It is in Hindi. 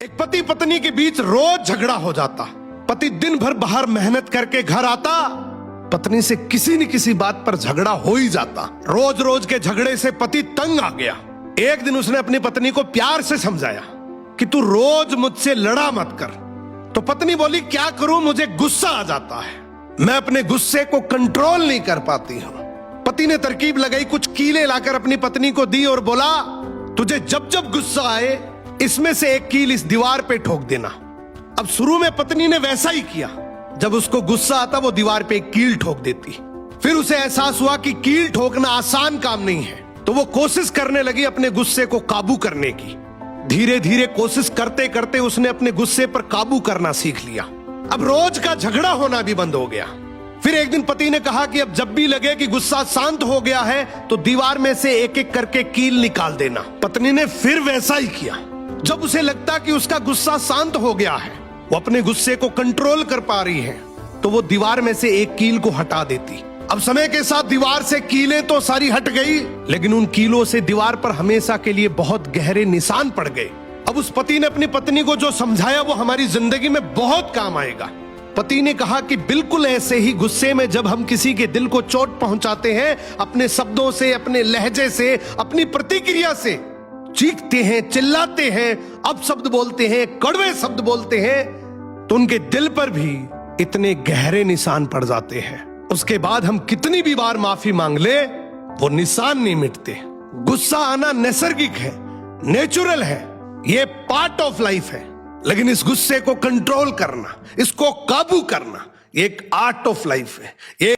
एक पति पत्नी के बीच रोज झगड़ा हो जाता। पति दिन भर बाहर मेहनत करके घर आता, पत्नी से किसी न किसी बात पर झगड़ा हो ही जाता। रोज रोज के झगड़े से पति तंग आ गया। एक दिन उसने अपनी पत्नी को प्यार से समझाया कि तू रोज मुझसे लड़ा मत कर। तो पत्नी बोली, क्या करूं, मुझे गुस्सा आ जाता है, मैं अपने गुस्से को कंट्रोल नहीं कर पाती हूं। पति ने तरकीब लगाई, कुछ कीलें लाकर अपनी पत्नी को दी और बोला, तुझे जब जब गुस्सा आए इसमें से एक कील इस दीवार पे ठोक देना। अब शुरू में पत्नी ने वैसा ही किया, जब उसको गुस्सा आता वो दीवार पे एक कील ठोक देती। फिर उसे एहसास हुआ कि कील ठोकना आसान काम नहीं है, तो वो कोशिश करने लगी अपने गुस्से को काबू करने की। धीरे धीरे कोशिश करते करते उसने अपने गुस्से पर काबू करना सीख लिया। अब रोज का झगड़ा होना भी बंद हो गया। फिर एक दिन पति ने कहा कि अब जब भी लगे कि गुस्सा शांत हो गया है तो दीवार में से एक एक करके कील निकाल देना। पत्नी ने फिर वैसा ही किया। जब उसे लगता कि उसका गुस्सा शांत हो गया है, वो अपने गुस्से को कंट्रोल कर पा रही है, तो वो दीवार में से एक कील को हटा देती। अब समय के साथ दीवार से कीलें तो सारी हट गई, लेकिन उन कीलों से दीवार पर हमेशा के लिए बहुत गहरे निशान पड़ गए। अब उस पति ने अपनी पत्नी को जो समझाया वो हमारी जिंदगी में बहुत काम आएगा। पति ने कहा कि बिल्कुल ऐसे ही गुस्से में जब हम किसी के दिल को चोट पहुंचाते हैं, अपने शब्दों से, अपने लहजे से, अपनी प्रतिक्रिया से, चीखते हैं, चिल्लाते हैं, अपशब्द बोलते हैं, कड़वे शब्द बोलते हैं, तो उनके दिल पर भी इतने गहरे निशान पड़ जाते हैं। उसके बाद हम कितनी भी बार माफी मांग ले, वो निशान नहीं मिटते। गुस्सा आना नैसर्गिक है, नेचुरल है, ये पार्ट ऑफ लाइफ है। लेकिन इस गुस्से को कंट्रोल करना, इसको काबू करना, ये एक आर्ट ऑफ लाइफ है। ये